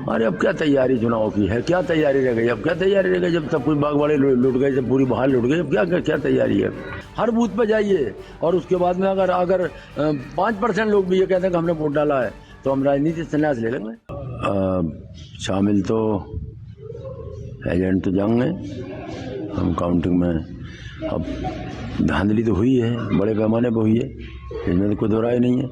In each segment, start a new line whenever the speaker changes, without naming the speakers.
अरे अब क्या तैयारी चुनाव की है, क्या तैयारी रह गई, अब क्या तैयारी रह गई, जब सब कुछ बागवाड़े लुट गए, जब पूरी बहार लुट गई, अब क्या क्या तैयारी है। हर बूथ पे जाइए और उसके बाद में अगर अगर 5% लोग भी ये कहते हैं कि हमने वोट डाला है तो हम राजनीति संन्यास ले लेंगे। शामिल तो एजेंट तो जाएंगे, हम काउंटिंग में अब धांधली तो हुई है, बड़े पैमाने पर हुई है, इसमें तो कोई दो राय नहीं है।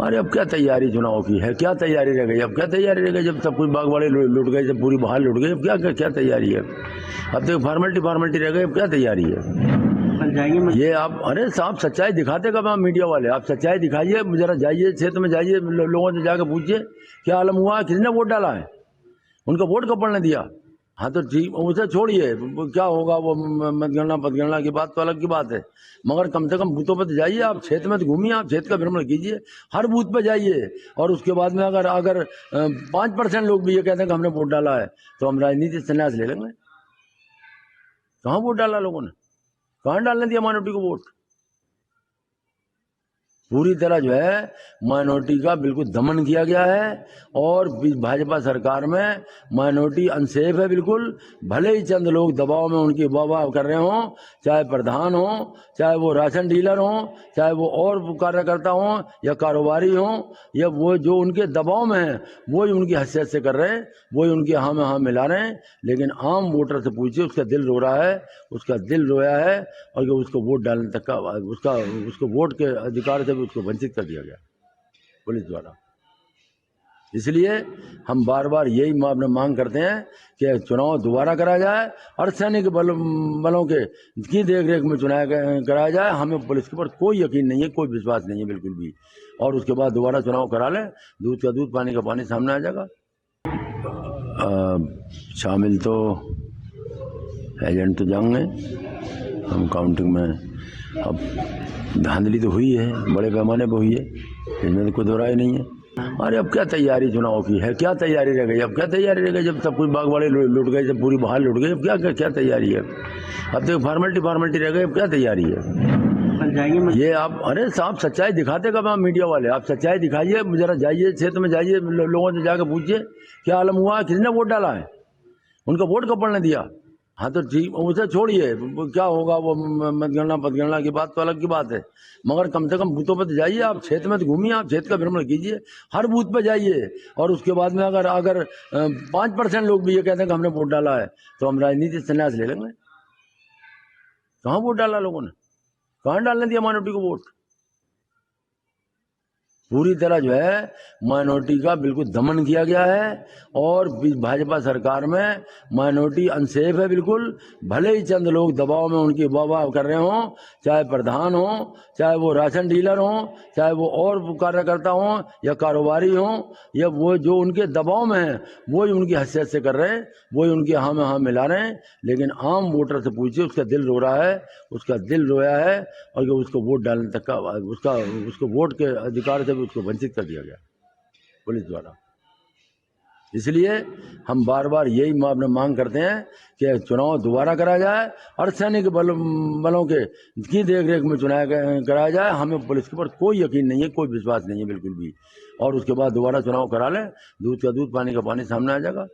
अरे अब क्या तैयारी चुनाव की है, क्या तैयारी रह गई, अब क्या तैयारी रह गई, जब सब कुछ बागवाड़े लुट गए, जब पूरी बहार लुट गई, अब क्या क्या तैयारी है। अब तो फॉर्मेलिटी रह गई, अब क्या तैयारी है। ये आप अरे साहब सच्चाई दिखाते कब आप मीडिया वाले, आप सच्चाई दिखाइए, जरा जाइए क्षेत्र में जाइए, लोगों से जाकर पूछिए क्या आलम हुआ, किसने वोट डाला है, उनका वोट कब पड़ने दिया। हाँ तो ठीक, उसे छोड़िए क्या होगा वो मतगणना की बात तो अलग की बात है, मगर कम से कम बूथों पर तो जाइए, आप क्षेत्र में तो घूमिए, आप क्षेत्र का भ्रमण कीजिए, हर बूथ पे जाइए और उसके बाद में अगर अगर 5% लोग भी ये कहते हैं कि हमने वोट डाला है तो हम राजनीति संन्यास ले लेंगे। कहाँ वोट डाला लोगों ने, कहाँ डालने दिया माइनॉरिटी को वोट। पूरी तरह जो है माइनॉरिटी का बिल्कुल दमन किया गया है और भाजपा सरकार में माइनॉरिटी अनसेफ है बिल्कुल। भले ही चंद लोग दबाव में उनकी वाह कर रहे हों, चाहे प्रधान हो, चाहे वो राशन डीलर हो, चाहे वो और कार्यकर्ता हो या कारोबारी हो, या वो जो उनके दबाव में है वो ही उनकी हैसियत से कर रहे हैं, वो ही उनके हाँ में हाँ मिला रहे हैं। लेकिन आम वोटर से पूछिए, उसका दिल रो रहा है, उसका दिल रोया है और उसको वोट डालने तक का उसको वोट के अधिकार से उसको वंचित कर दिया गया पुलिस द्वारा। इसलिए हम बार बार यही मांग करते हैं कि चुनाव दोबारा कराया जाए और सैनिक बलों की देख में चुनाव कराया जाए। हमें पुलिस के ऊपर कोई यकीन नहीं है, कोई विश्वास नहीं है बिल्कुल भी, और उसके बाद दोबारा चुनाव करा लें, दूध का दूध पानी का पानी सामने आ जाएगा। शामिल तो एजेंट तो जाएंगे, हम काउंटिंग में अब धांधली तो हुई है, बड़े पैमाने पर हुई है, इसमें तो कोई दो राय नहीं है। अरे अब क्या तैयारी चुनाव की है, क्या तैयारी रह गई, अब क्या तैयारी रह गई, जब सब कुछ बागवाड़े लुट गए, जब पूरी बहार लुट गई, अब क्या क्या तैयारी है। अब तो फॉर्मेलिटी रह गई, अब क्या तैयारी है। ये आप अरे साहब सच्चाई दिखाते कब आप मीडिया वाले, आप सच्चाई दिखाइए, जरा जाइए क्षेत्र में जाइए, लोगों से जाकर पूछिए क्या आलम हुआ, किसने वोट डाला है, उनका वोट कब पड़ने दिया। हाँ तो ठीक, उसे छोड़िए क्या होगा वो मतगणना की बात तो अलग की बात है, मगर कम से कम बूथों पर तो जाइए, आप क्षेत्र में तो घूमिए, आप क्षेत्र का भ्रमण कीजिए, हर बूथ पे जाइए और उसके बाद में अगर अगर 5% लोग भी ये कहते हैं कि हमने वोट डाला है तो हम राजनीति संन्यास ले लेंगे। कहाँ वोट डाला लोगों ने, कहाँ डालने दिया माइनॉरिटी को वोट। पूरी तरह जो है माइनॉरिटी का बिल्कुल दमन किया गया है और भाजपा सरकार में माइनॉरिटी अनसेफ है बिल्कुल। भले ही चंद लोग दबाव में उनकी वाह कर रहे हों, चाहे प्रधान हो, चाहे वो राशन डीलर हो, चाहे वो और कार्यकर्ता हो या कारोबारी हो, या वो जो उनके दबाव में है वो ही उनकी हैसियत से कर रहे हैं, वो ही उनके हाँ में हाँ मिला रहे हैं। लेकिन आम वोटर से पूछिए, उसका दिल रो रहा है, उसका दिल रोया है और उसको वोट डालने तक का उसको वोट के अधिकार से उसको वंचित कर दिया गया पुलिस द्वारा। इसलिए हम बार बार यही मांग करते हैं कि चुनाव दोबारा कराया जाए और सैनिक बलों की देख में चुनाव कराया जाए। हमें पुलिस के ऊपर कोई यकीन नहीं है, कोई विश्वास नहीं है बिल्कुल भी, और उसके बाद दोबारा चुनाव करा लें, दूध का दूध पानी का पानी सामने आ जाएगा।